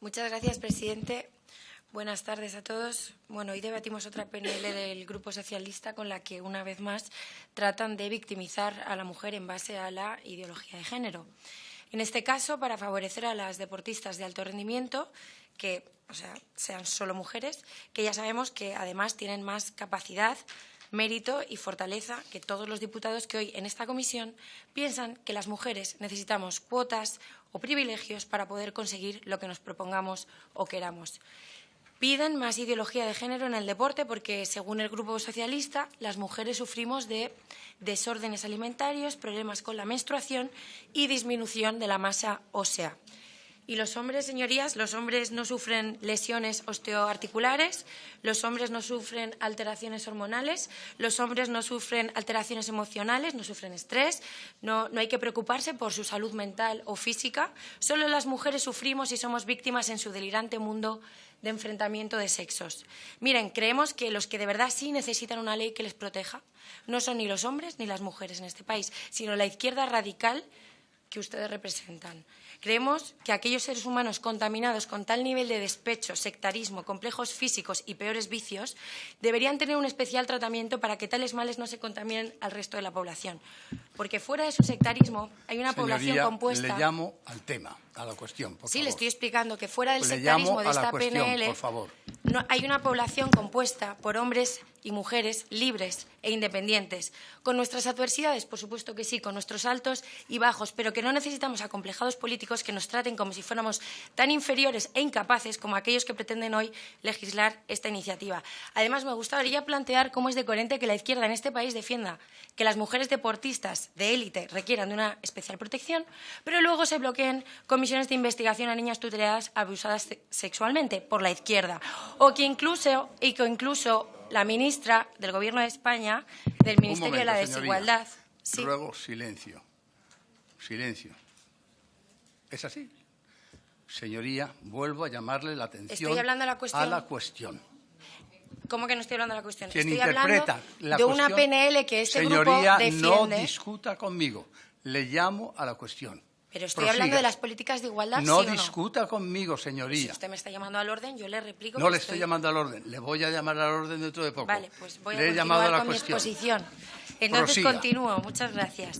Muchas gracias, presidente. Buenas tardes a todos. Bueno, hoy debatimos otra PNL del Grupo Socialista con la que, una vez más, tratan de victimizar a la mujer en base a la ideología de género. En este caso, para favorecer a las deportistas de alto rendimiento, que sean solo mujeres, que ya sabemos que además tienen más capacidad, mérito y fortaleza que todos los diputados que hoy en esta comisión piensan que las mujeres necesitamos cuotas o privilegios para poder conseguir lo que nos propongamos o queramos. Piden más ideología de género en el deporte porque, según el Grupo Socialista, las mujeres sufrimos de desórdenes alimentarios, problemas con la menstruación y disminución de la masa ósea. Y los hombres, señorías, los hombres no sufren lesiones osteoarticulares, los hombres no sufren alteraciones hormonales, los hombres no sufren alteraciones emocionales, no sufren estrés, no hay que preocuparse por su salud mental o física. Solo las mujeres sufrimos y somos víctimas en su delirante mundo de enfrentamiento de sexos. Miren, creemos que los que de verdad sí necesitan una ley que les proteja no son ni los hombres ni las mujeres en este país, sino la izquierda radical que ustedes representan. Creemos que aquellos seres humanos contaminados con tal nivel de despecho, sectarismo, complejos físicos y peores vicios deberían tener un especial tratamiento para que tales males no se contaminen al resto de la población. Porque fuera de su sectarismo hay una población compuesta... Le llamo al tema, a la cuestión, por favor. Sí, le estoy explicando que fuera del sectarismo de esta PNL por favor. No, hay una población compuesta por hombres y mujeres libres e independientes, con nuestras adversidades, por supuesto que sí, con nuestros altos y bajos, pero que no necesitamos acomplejados políticos que nos traten como si fuéramos tan inferiores e incapaces como aquellos que pretenden hoy legislar esta iniciativa. Además, me gustaría plantear cómo es de coherente que la izquierda en este país defienda que las mujeres deportistas de élite requieran de una especial protección, pero luego se bloqueen comisiones de investigación a niñas tuteladas abusadas sexualmente por la izquierda, o que incluso la ministra del Gobierno de España, del Ministerio de la Desigualdad... Sí. Ruego silencio. Silencio. ¿Es así? Señoría, vuelvo a llamarle la atención a la cuestión. ¿Cómo que no estoy hablando de la cuestión? Quien estoy interpreta hablando la de cuestión, una PNL que este grupo señoría, defiende. no discuta conmigo. Le llamo a la cuestión. Pero estoy hablando de las políticas de igualdad, no ¿sí o no? Discuta conmigo, señoría. Si usted me está llamando al orden, yo le replico. No le estoy llamando al orden. Le voy a llamar al orden dentro de poco. Vale, pues voy a continuar con mi exposición. Entonces Prosiga. Continúo. Muchas gracias.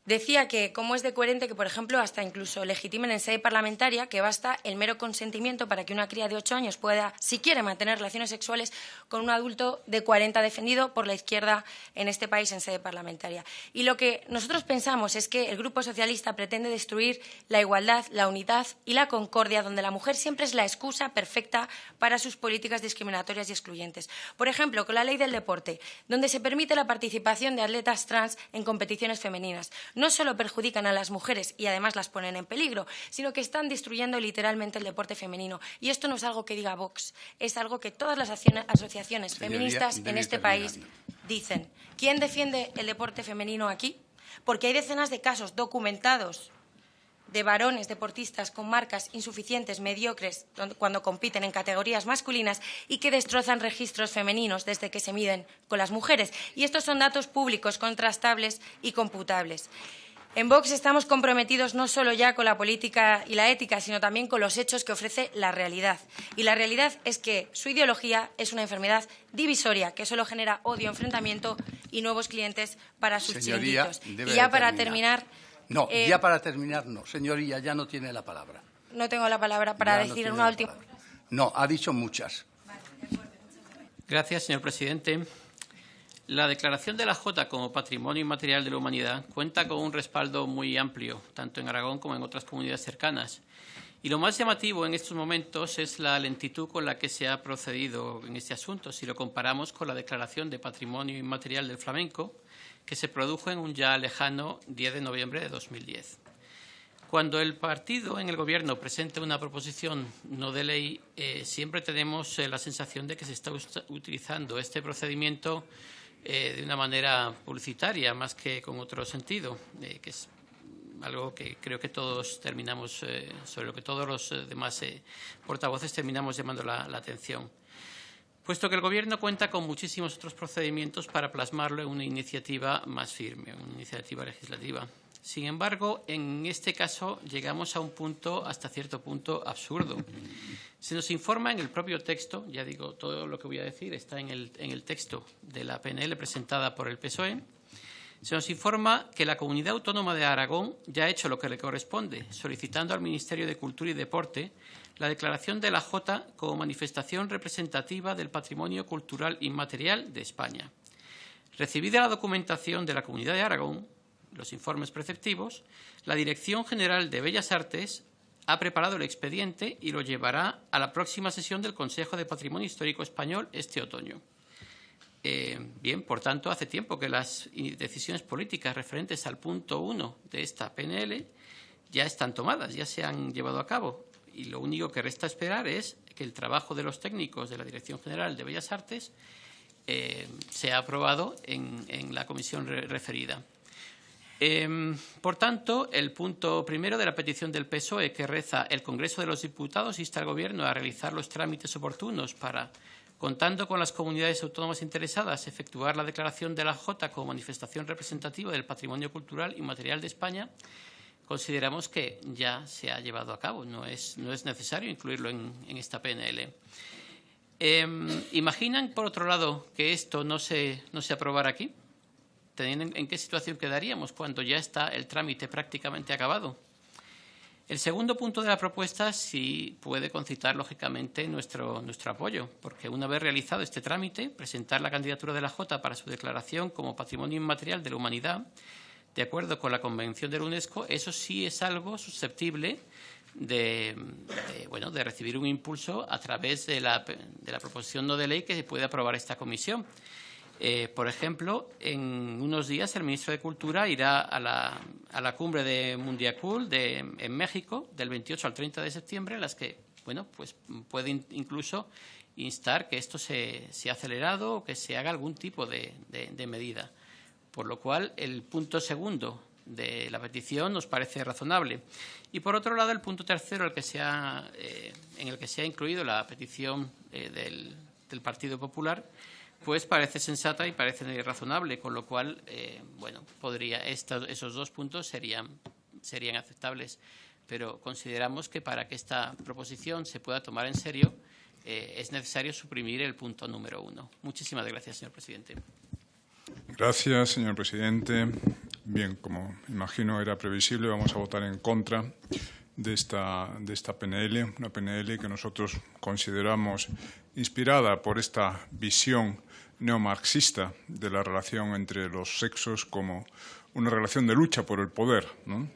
Decía que cómo es de coherente que, por ejemplo, hasta incluso legitimen en sede parlamentaria que basta el mero consentimiento para que una cría de 8 años pueda, si quiere, mantener relaciones sexuales con un adulto de 40 defendido por la izquierda en este país en sede parlamentaria. Y lo que nosotros pensamos es que el Grupo Socialista pretende destruir la igualdad, la unidad y la concordia, donde la mujer siempre es la excusa perfecta para sus políticas discriminatorias y excluyentes. Por ejemplo, con la ley del deporte, donde se permite la participación de atletas trans en competiciones femeninas. No solo perjudican a las mujeres y además las ponen en peligro, sino que están destruyendo literalmente el deporte femenino. Y esto no es algo que diga Vox, es algo que todas las asociaciones feministas en este país dicen. ¿Quién defiende el deporte femenino aquí? Porque hay decenas de casos documentados de varones deportistas con marcas insuficientes, mediocres, cuando compiten en categorías masculinas y que destrozan registros femeninos desde que se miden con las mujeres. Y estos son datos públicos, contrastables y computables. En Vox estamos comprometidos no solo ya con la política y la ética, sino también con los hechos que ofrece la realidad. Y la realidad es que su ideología es una enfermedad divisoria que solo genera odio, enfrentamiento y nuevos clientes para sus chiringuitos. Y ya para terminar... No, ya para terminar, no. Señoría, ya no tiene la palabra. No tengo la palabra para decir una última. No, ha dicho muchas. Gracias, señor presidente. La declaración de la Jota como Patrimonio Inmaterial de la Humanidad cuenta con un respaldo muy amplio, tanto en Aragón como en otras comunidades cercanas. Y lo más llamativo en estos momentos es la lentitud con la que se ha procedido en este asunto, si lo comparamos con la declaración de Patrimonio Inmaterial del Flamenco, que se produjo en un ya lejano 10 de noviembre de 2010. Cuando el partido en el Gobierno presenta una proposición no de ley, siempre tenemos la sensación de que se está utilizando este procedimiento de una manera publicitaria, más que con otro sentido, que es algo que creo que todos terminamos, sobre lo que todos los demás portavoces terminamos llamando la atención. Puesto que el Gobierno cuenta con muchísimos otros procedimientos para plasmarlo en una iniciativa más firme, una iniciativa legislativa. Sin embargo, en este caso llegamos a un punto, hasta cierto punto, absurdo. Se nos informa en el propio texto, ya digo, todo lo que voy a decir está en el texto de la PNL presentada por el PSOE, se nos informa que la Comunidad Autónoma de Aragón ya ha hecho lo que le corresponde, solicitando al Ministerio de Cultura y Deporte la declaración de la Jota como manifestación representativa del patrimonio cultural inmaterial de España. Recibida la documentación de la Comunidad de Aragón, los informes preceptivos, la Dirección General de Bellas Artes ha preparado el expediente y lo llevará a la próxima sesión del Consejo de Patrimonio Histórico Español este otoño. Bien, por tanto, hace tiempo que las decisiones políticas referentes al punto 1 de esta PNL ya están tomadas, ya se han llevado a cabo. Y lo único que resta esperar es que el trabajo de los técnicos de la Dirección General de Bellas Artes sea aprobado en la comisión referida. Por tanto, el punto primero de la petición del PSOE, que reza: el Congreso de los Diputados insta al Gobierno a realizar los trámites oportunos para, contando con las comunidades autónomas interesadas, efectuar la declaración de la Jota como manifestación representativa del patrimonio cultural inmaterial de España, consideramos que ya se ha llevado a cabo, no es necesario incluirlo en esta PNL. ¿Imaginan, por otro lado, que esto no se aprobara aquí? ¿En qué situación quedaríamos cuando ya está el trámite prácticamente acabado? El segundo punto de la propuesta sí puede concitar, lógicamente, nuestro apoyo, porque una vez realizado este trámite, presentar la candidatura de la Jota para su declaración como Patrimonio Inmaterial de la Humanidad, de acuerdo con la Convención de la UNESCO, eso sí es algo susceptible de recibir un impulso a través de la proposición no de ley que se puede aprobar esta comisión. Por ejemplo, en unos días el ministro de Cultura irá a la cumbre de Mundiacult en México, del 28 al 30 de septiembre, en las que puede incluso instar que esto sea acelerado o que se haga algún tipo de medida. Por lo cual, el punto segundo de la petición nos parece razonable. Y, por otro lado, el punto tercero en el que se ha incluido la petición del Partido Popular, pues parece sensata y parece razonable, con lo cual, esos dos puntos serían aceptables. Pero consideramos que para que esta proposición se pueda tomar en serio es necesario suprimir el punto número 1. Muchísimas gracias, señor presidente. Gracias, señor presidente. Bien, como imagino era previsible, vamos a votar en contra de esta PNL, una PNL que nosotros consideramos inspirada por esta visión neomarxista de la relación entre los sexos como una relación de lucha por el poder, ¿no?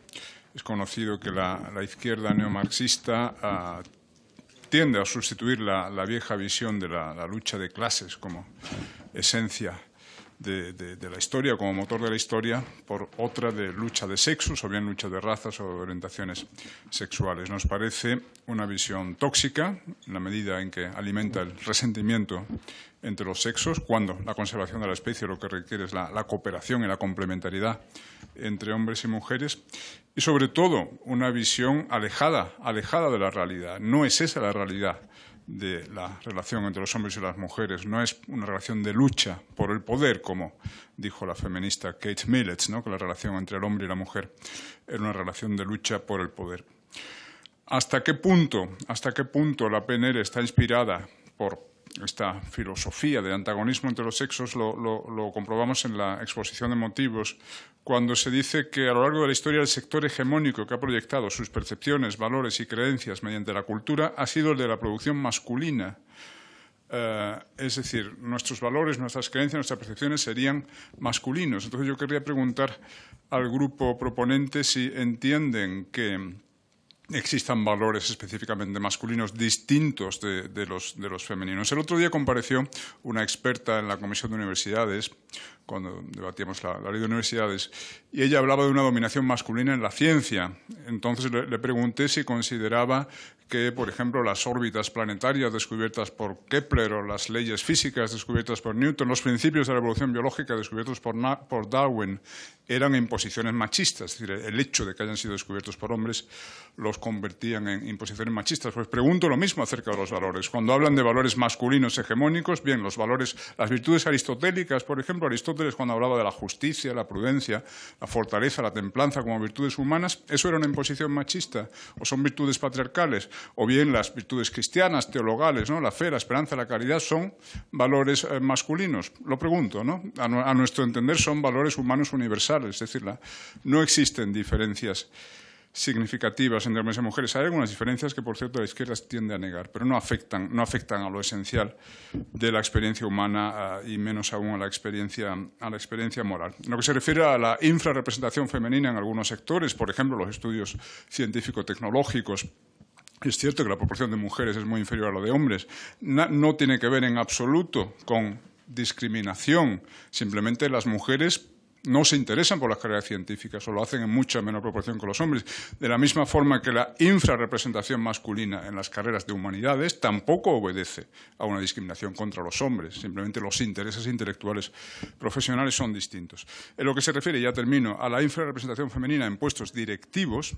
Es conocido que la izquierda neomarxista tiende a sustituir la vieja visión de la lucha de clases como esencia de la historia, como motor de la historia, por otra de lucha de sexos, o bien lucha de razas o de orientaciones sexuales. Nos parece una visión tóxica, en la medida en que alimenta el resentimiento entre los sexos, cuando la conservación de la especie lo que requiere es la cooperación y la complementariedad entre hombres y mujeres, y sobre todo una visión alejada de la realidad. No es esa la realidad de la relación entre los hombres y las mujeres, no es una relación de lucha por el poder, como dijo la feminista Kate Millett, ¿no? Que la relación entre el hombre y la mujer era una relación de lucha por el poder. ¿Hasta qué punto la PNL está inspirada por esta filosofía de antagonismo entre los sexos? Lo comprobamos en la exposición de motivos, cuando se dice que a lo largo de la historia el sector hegemónico que ha proyectado sus percepciones, valores y creencias mediante la cultura ha sido el de la producción masculina. Es decir, nuestros valores, nuestras creencias, nuestras percepciones serían masculinos. Entonces yo querría preguntar al grupo proponente si entienden que existan valores específicamente masculinos distintos de los femeninos. El otro día compareció una experta en la Comisión de Universidades, cuando debatíamos la ley de universidades, y ella hablaba de una dominación masculina en la ciencia. Entonces le pregunté si consideraba que, por ejemplo, las órbitas planetarias descubiertas por Kepler o las leyes físicas descubiertas por Newton, los principios de la evolución biológica descubiertos por Darwin, eran imposiciones machistas. Es decir, el hecho de que hayan sido descubiertos por hombres los convertían en imposiciones machistas. Pues pregunto lo mismo acerca de los valores. Cuando hablan de valores masculinos hegemónicos, bien, los valores, las virtudes aristotélicas, por ejemplo, Aristóteles Aristóteles cuando hablaba de la justicia, la prudencia, la fortaleza, la templanza como virtudes humanas, ¿eso era una imposición machista? ¿O son virtudes patriarcales? O bien las virtudes cristianas, teologales, ¿no? La fe, la esperanza, la caridad son valores masculinos. Lo pregunto, ¿no? A nuestro entender son valores humanos universales, es decir, no existen diferencias significativas entre hombres y mujeres. Hay algunas diferencias que, por cierto, la izquierda tiende a negar, pero no afectan a lo esencial de la experiencia humana y menos aún a la experiencia moral. En lo que se refiere a la infrarrepresentación femenina en algunos sectores, por ejemplo, los estudios científico-tecnológicos, es cierto que la proporción de mujeres es muy inferior a la de hombres. No tiene que ver en absoluto con discriminación. Simplemente las mujeres no se interesan por las carreras científicas o lo hacen en mucha menor proporción que los hombres. De la misma forma que la infrarrepresentación masculina en las carreras de humanidades tampoco obedece a una discriminación contra los hombres. Simplemente los intereses intelectuales profesionales son distintos. En lo que se refiere, ya termino, a la infrarrepresentación femenina en puestos directivos,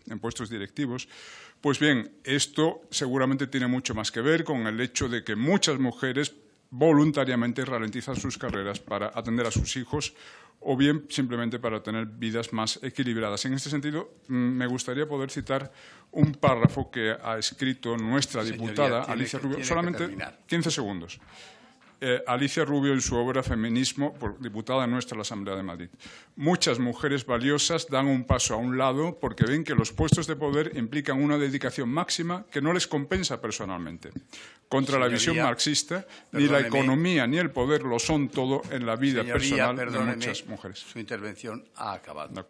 pues bien, esto seguramente tiene mucho más que ver con el hecho de que muchas mujeres voluntariamente ralentizan sus carreras para atender a sus hijos o bien simplemente para tener vidas más equilibradas. En este sentido, me gustaría poder citar un párrafo que ha escrito nuestra diputada Alicia Rubio, solamente 15 segundos. Alicia Rubio en su obra Feminismo, diputada nuestra en la Asamblea de Madrid. Muchas mujeres valiosas dan un paso a un lado porque ven que los puestos de poder implican una dedicación máxima que no les compensa personalmente. Contra la visión marxista, ni la economía ni el poder lo son todo en la vida personal de muchas mujeres. Su intervención ha acabado. No.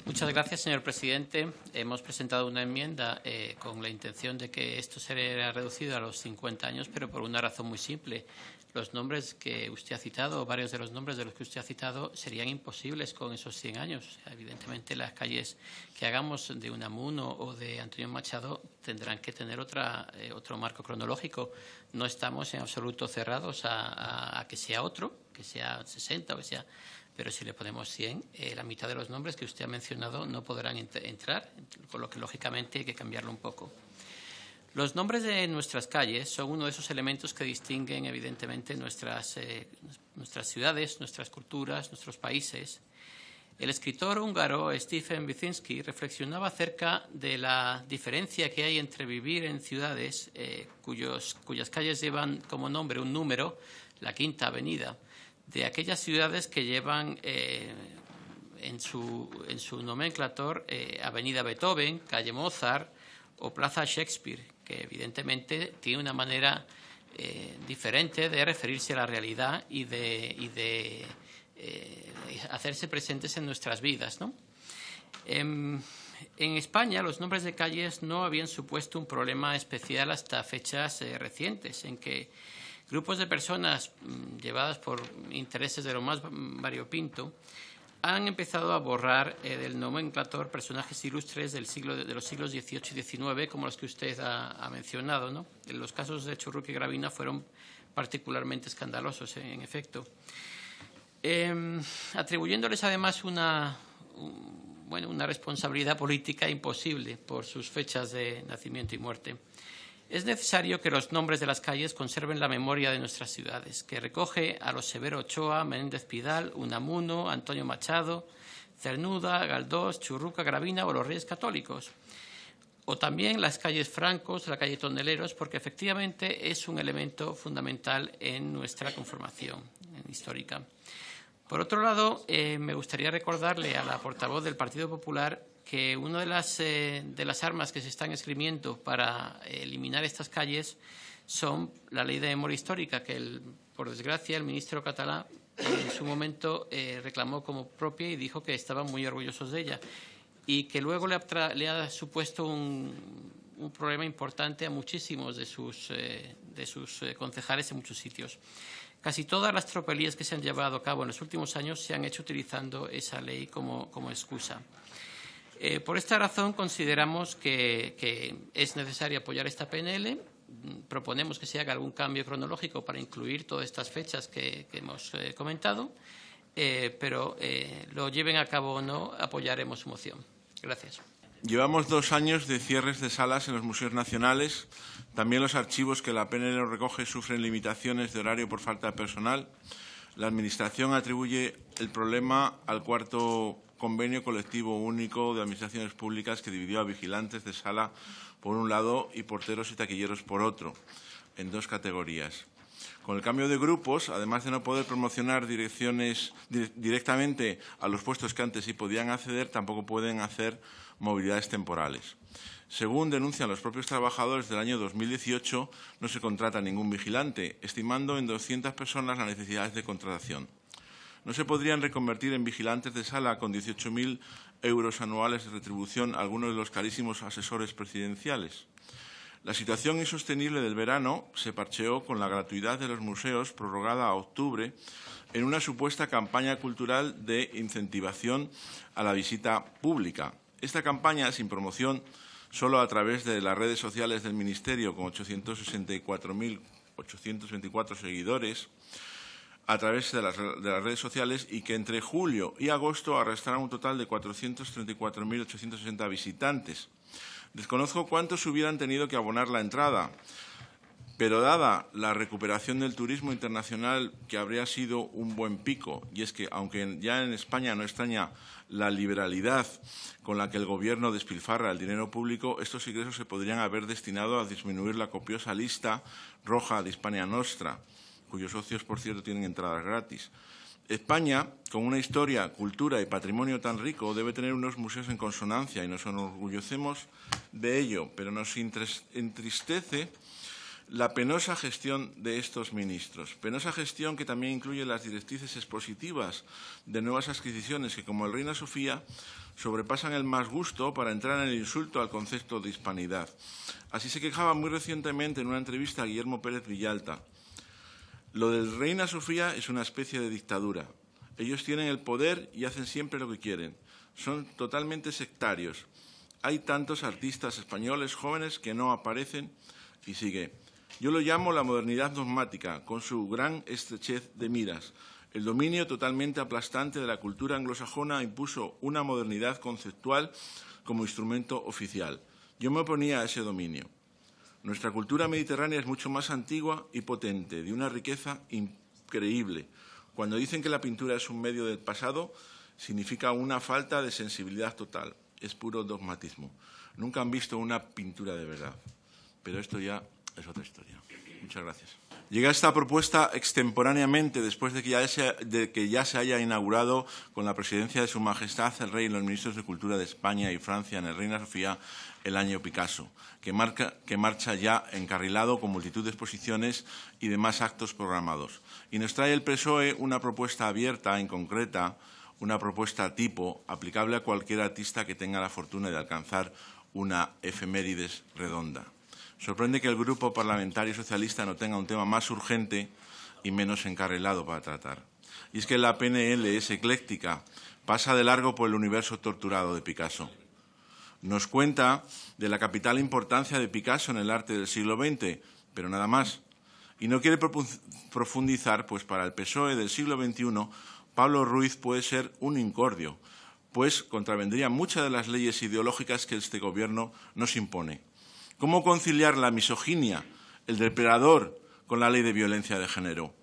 Muchas gracias, señor presidente. Hemos presentado una enmienda con la intención de que esto será reducido a los 50 años, pero por una razón muy simple. Los nombres que usted ha citado, varios de los nombres de los que usted ha citado, serían imposibles con esos 100 años. O sea, evidentemente, las calles que hagamos de Unamuno o de Antonio Machado tendrán que tener otro marco cronológico. No estamos en absoluto cerrados a que sea otro, que sea 60 o que sea... Pero si le ponemos 100, la mitad de los nombres que usted ha mencionado no podrán entrar, por lo que lógicamente hay que cambiarlo un poco. Los nombres de nuestras calles son uno de esos elementos que distinguen evidentemente nuestras ciudades, nuestras culturas, nuestros países. El escritor húngaro Stefan Wyszynski reflexionaba acerca de la diferencia que hay entre vivir en ciudades cuyas calles llevan como nombre un número, la Quinta Avenida, de aquellas ciudades que llevan en su nomenclator Avenida Beethoven, Calle Mozart o Plaza Shakespeare, que evidentemente tiene una manera diferente de referirse a la realidad y de hacerse presentes en nuestras vidas, ¿no? En España los nombres de calles no habían supuesto un problema especial hasta fechas recientes, en que grupos de personas llevadas por intereses de lo más variopinto han empezado a borrar del nomenclator personajes ilustres de los siglos XVIII y XIX, como los que usted ha mencionado, ¿no? Los casos de Churruca y Gravina fueron particularmente escandalosos, en efecto. Atribuyéndoles además una responsabilidad política imposible por sus fechas de nacimiento y muerte. Es necesario que los nombres de las calles conserven la memoria de nuestras ciudades, que recoge a los Severo Ochoa, Menéndez Pidal, Unamuno, Antonio Machado, Cernuda, Galdós, Churruca, Gravina o los Reyes Católicos. O también las calles Francos, la calle Tondeleros, porque efectivamente es un elemento fundamental en nuestra conformación histórica. Por otro lado, me gustaría recordarle a la portavoz del Partido Popular que una de las armas que se están esgrimiendo para eliminar estas calles son la ley de memoria histórica, que por desgracia el ministro catalán en su momento reclamó como propia y dijo que estaban muy orgullosos de ella y que luego le ha supuesto un problema importante a muchísimos de sus concejales en muchos sitios. Casi todas las tropelías que se han llevado a cabo en los últimos años se han hecho utilizando esa ley como excusa. Por esta razón consideramos que es necesario apoyar esta PNL. Proponemos que se haga algún cambio cronológico para incluir todas estas fechas que hemos comentado, pero lo lleven a cabo o no, apoyaremos su moción. Gracias. Llevamos 2 años de cierres de salas en los museos nacionales. También los archivos que la PNL recoge sufren limitaciones de horario por falta de personal. la Administración atribuye el problema al cuarto convenio colectivo único de administraciones públicas que dividió a vigilantes de sala por un lado y porteros y taquilleros por otro, en dos categorías. Con el cambio de grupos, además de no poder promocionar directamente a los puestos que antes sí podían acceder, tampoco pueden hacer movilidades temporales. Según denuncian los propios trabajadores, del año 2018 no se contrata ningún vigilante, estimando en 200 personas las necesidades de contratación. ¿No se podrían reconvertir en vigilantes de sala con 18.000 euros anuales de retribución algunos de los carísimos asesores presidenciales? La situación insostenible del verano se parcheó con la gratuidad de los museos, prorrogada a octubre, en una supuesta campaña cultural de incentivación a la visita pública. Esta campaña, sin promoción, solo a través de las redes sociales del Ministerio, con 864.824 seguidores, a través de las redes sociales, y que entre julio y agosto arrastraron un total de 434.860 visitantes. Desconozco cuántos hubieran tenido que abonar la entrada, pero dada la recuperación del turismo internacional, que habría sido un buen pico, y es que, aunque ya en España no extraña la liberalidad con la que el Gobierno despilfarra el dinero público, estos ingresos se podrían haber destinado a disminuir la copiosa lista roja de Hispania Nostra, cuyos socios, por cierto, tienen entradas gratis. España, con una historia, cultura y patrimonio tan rico, debe tener unos museos en consonancia y nos enorgullecemos de ello, pero nos entristece la penosa gestión de estos ministros. Penosa gestión que también incluye las directrices expositivas de nuevas adquisiciones que, como el Reina Sofía, sobrepasan el más gusto para entrar en el insulto al concepto de hispanidad. Así se quejaba muy recientemente en una entrevista a Guillermo Pérez Villalta. Lo del Reina Sofía es una especie de dictadura. Ellos tienen el poder y hacen siempre lo que quieren. Son totalmente sectarios. Hay tantos artistas españoles jóvenes que no aparecen, y sigue. Yo lo llamo la modernidad dogmática, con su gran estrechez de miras. El dominio totalmente aplastante de la cultura anglosajona impuso una modernidad conceptual como instrumento oficial. Yo me oponía a ese dominio. Nuestra cultura mediterránea es mucho más antigua y potente, de una riqueza increíble. Cuando dicen que la pintura es un medio del pasado, significa una falta de sensibilidad total. Es puro dogmatismo. Nunca han visto una pintura de verdad. Pero esto ya es otra historia. Muchas gracias. Llega esta propuesta extemporáneamente después de que ya se haya inaugurado con la presidencia de Su Majestad el Rey y los ministros de Cultura de España y Francia en el Reina Sofía el año Picasso, que marcha ya encarrilado con multitud de exposiciones y demás actos programados. Y nos trae el PSOE una propuesta abierta, inconcreta, una propuesta tipo, aplicable a cualquier artista que tenga la fortuna de alcanzar una efemérides redonda. Sorprende que el Grupo Parlamentario Socialista no tenga un tema más urgente y menos encarrilado para tratar. Y es que la PNL es ecléctica, pasa de largo por el universo torturado de Picasso. Nos cuenta de la capital importancia de Picasso en el arte del siglo XX, pero nada más. Y no quiere profundizar, pues para el PSOE del siglo XXI, Pablo Ruiz puede ser un incordio, pues contravendría muchas de las leyes ideológicas que este Gobierno nos impone. ¿Cómo conciliar la misoginia, el depredador, con la ley de violencia de género?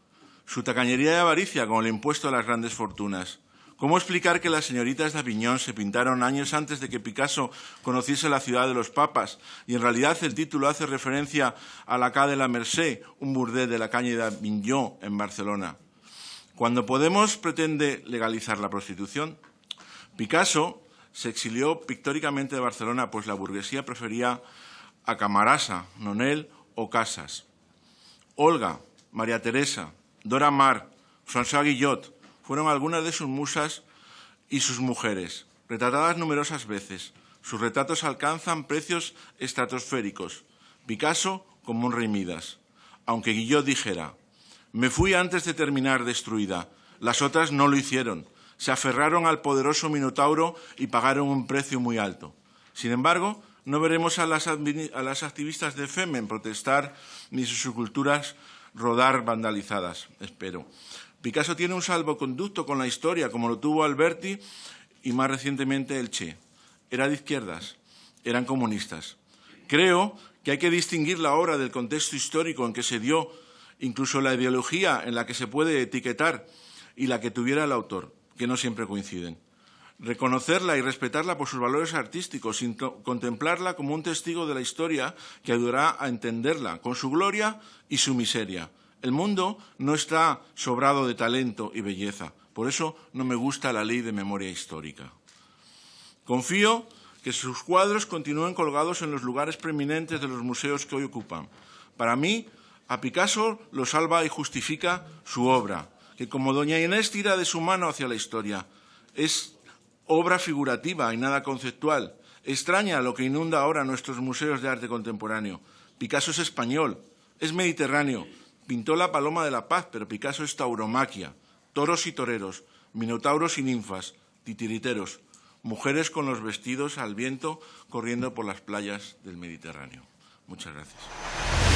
Su tacañería y avaricia con el impuesto a las grandes fortunas. ¿Cómo explicar que las señoritas de Aviñón se pintaron años antes de que Picasso conociese la ciudad de los papas y en realidad el título hace referencia a la Ca de la Mercè, un burdel de la calle de Aviñón en Barcelona? Cuando Podemos pretende legalizar la prostitución, Picasso se exilió pictóricamente de Barcelona, pues la burguesía prefería a Camarasa, Nonel o Casas. Olga, María Teresa, Dora Maar, François Guillot fueron algunas de sus musas y sus mujeres, retratadas numerosas veces. Sus retratos alcanzan precios estratosféricos. Picasso como un rey Midas. Aunque Guillot dijera, me fui antes de terminar destruida, las otras no lo hicieron. Se aferraron al poderoso Minotauro y pagaron un precio muy alto. Sin embargo, no veremos a las activistas de Femen protestar ni sus esculturas rodar vandalizadas, espero. Picasso tiene un salvoconducto con la historia, como lo tuvo Alberti y más recientemente el Che. Era de izquierdas, eran comunistas. Creo que hay que distinguir la obra del contexto histórico en que se dio incluso la ideología en la que se puede etiquetar y la que tuviera el autor, que no siempre coinciden. Reconocerla y respetarla por sus valores artísticos, sin contemplarla como un testigo de la historia que ayudará a entenderla, con su gloria y su miseria. El mundo no está sobrado de talento y belleza, por eso no me gusta la ley de memoria histórica. Confío que sus cuadros continúen colgados en los lugares preeminentes de los museos que hoy ocupan. Para mí, a Picasso lo salva y justifica su obra, que como doña Inés tira de su mano hacia la historia. Es obra figurativa y nada conceptual. Extraña lo que inunda ahora nuestros museos de arte contemporáneo. Picasso es español, es mediterráneo. Pintó la Paloma de la Paz, pero Picasso es tauromaquia. Toros y toreros, minotauros y ninfas, titiriteros, mujeres con los vestidos al viento corriendo por las playas del Mediterráneo. Muchas gracias.